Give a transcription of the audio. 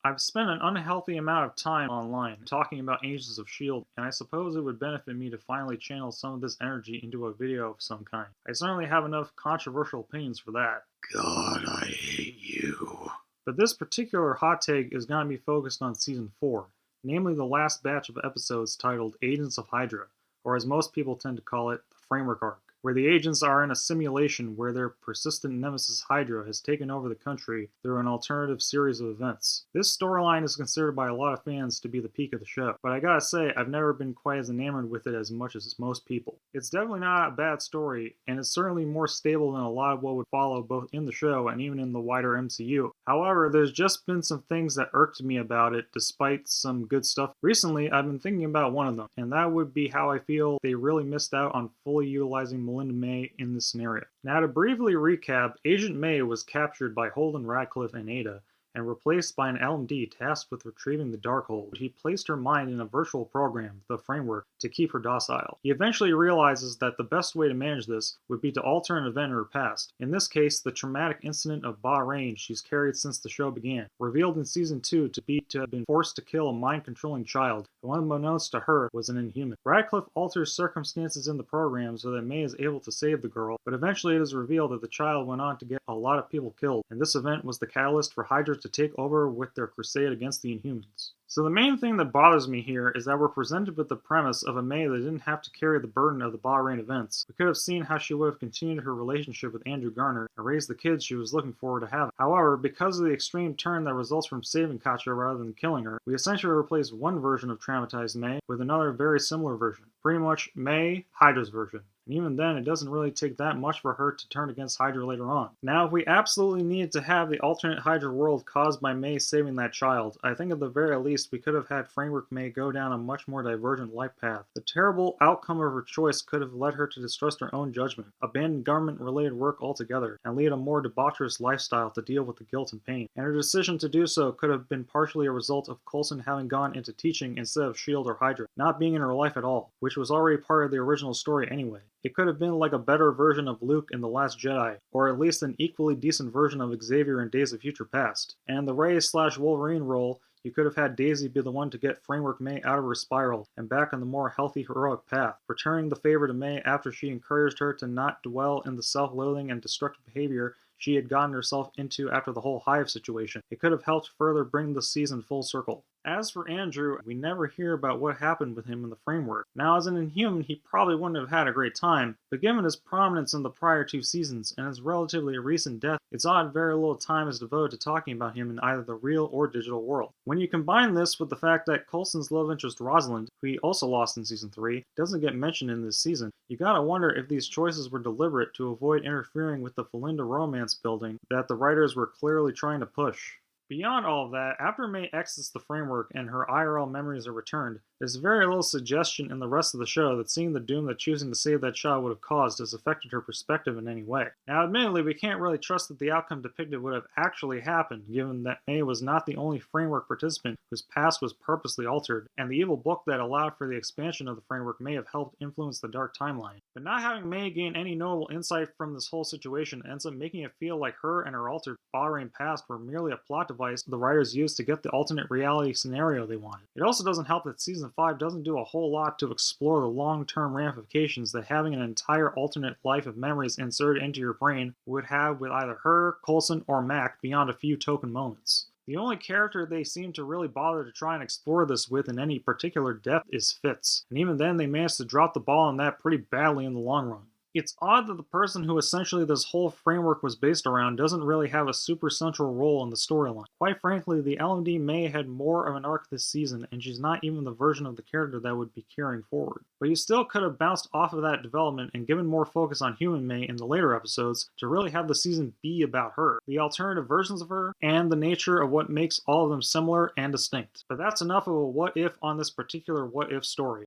I've spent an unhealthy amount of time online talking about Agents of S.H.I.E.L.D., and I suppose it would benefit me to finally channel some of this energy into a video of some kind. I certainly have enough controversial opinions for that. God, I hate you. But this particular hot take is going to be focused on Season 4, namely the last batch of episodes titled Agents of Hydra, or as most people tend to call it, the Framework Arc, where the agents are in a simulation where their persistent nemesis Hydra has taken over the country through an alternative series of events. This storyline is considered by a lot of fans to be the peak of the show, but I gotta say, I've never been quite as enamored with it as much as most people. It's definitely not a bad story, and it's certainly more stable than a lot of what would follow both in the show and even in the wider MCU. However, there's just been some things that irked me about it, despite some good stuff. Recently, I've been thinking about one of them, and that would be how I feel they really missed out on fully utilizing Melinda May in this scenario. Now, to briefly recap, Agent May was captured by Holden Radcliffe and Ada, and replaced by an LMD tasked with retrieving the Darkhold. He placed her mind in a virtual program, the Framework, to keep her docile. He eventually realizes that the best way to manage this would be to alter an event in her past. In this case, the traumatic incident of Bahrain she's carried since the show began, revealed in Season 2 to have been forced to kill a mind-controlling child, who unbeknownst to her was an Inhuman. Radcliffe alters circumstances in the program so that May is able to save the girl, but eventually it is revealed that the child went on to get a lot of people killed, and this event was the catalyst for Hydra to take over with their crusade against the Inhumans. So the main thing that bothers me here is that we're presented with the premise of a May that didn't have to carry the burden of the Bahrain events. We could have seen how she would have continued her relationship with Andrew Garner and raised the kids she was looking forward to having. However, because of the extreme turn that results from saving Katja rather than killing her, we essentially replace one version of traumatized May with another very similar version. Pretty much May, Hydra's version. And even then, it doesn't really take that much for her to turn against Hydra later on. Now, if we absolutely needed to have the alternate Hydra world caused by May saving that child, I think at the very least we could have had Framework May go down a much more divergent life path. The terrible outcome of her choice could have led her to distrust her own judgment, abandon government-related work altogether, and lead a more debaucherous lifestyle to deal with the guilt and pain. And her decision to do so could have been partially a result of Coulson having gone into teaching instead of S.H.I.E.L.D. or Hydra, not being in her life at all, which was already part of the original story anyway. It could have been like a better version of Luke in The Last Jedi, or at least an equally decent version of Xavier in Days of Future Past. And in the Rey/Wolverine role, you could have had Daisy be the one to get Framework May out of her spiral and back on the more healthy heroic path, returning the favor to May after she encouraged her to not dwell in the self-loathing and destructive behavior she had gotten herself into after the whole Hive situation. It could have helped further bring the season full circle. As for Andrew, we never hear about what happened with him in the Framework. Now, as an Inhuman, he probably wouldn't have had a great time, but given his prominence in the prior two seasons and his relatively recent death, it's odd very little time is devoted to talking about him in either the real or digital world. When you combine this with the fact that Coulson's love interest Rosalind, who he also lost in Season 3, doesn't get mentioned in this season, you gotta wonder if these choices were deliberate to avoid interfering with the Melinda romance building that the writers were clearly trying to push. Beyond all of that, after May exits the Framework and her IRL memories are returned, there's very little suggestion in the rest of the show that seeing the doom that choosing to save that child would have caused has affected her perspective in any way. Now, admittedly, we can't really trust that the outcome depicted would have actually happened, given that May was not the only Framework participant whose past was purposely altered, and the evil book that allowed for the expansion of the Framework may have helped influence the Dark Timeline. But not having May gain any notable insight from this whole situation ends up making it feel like her and her altered Bahrain past were merely a plot device the writers used to get the alternate reality scenario they wanted. It also doesn't help that Season 5 doesn't do a whole lot to explore the long-term ramifications that having an entire alternate life of memories inserted into your brain would have with either her, Coulson, or Mac beyond a few token moments. The only character they seem to really bother to try and explore this with in any particular depth is Fitz, and even then they managed to drop the ball on that pretty badly in the long run. It's odd that the person who essentially this whole framework was based around doesn't really have a super central role in the storyline. Quite frankly, the LMD May had more of an arc this season, and she's not even the version of the character that would be carrying forward. But you still could have bounced off of that development and given more focus on Human May in the later episodes to really have the season be about her, the alternative versions of her, and the nature of what makes all of them similar and distinct. But that's enough of a what if on this particular what if story.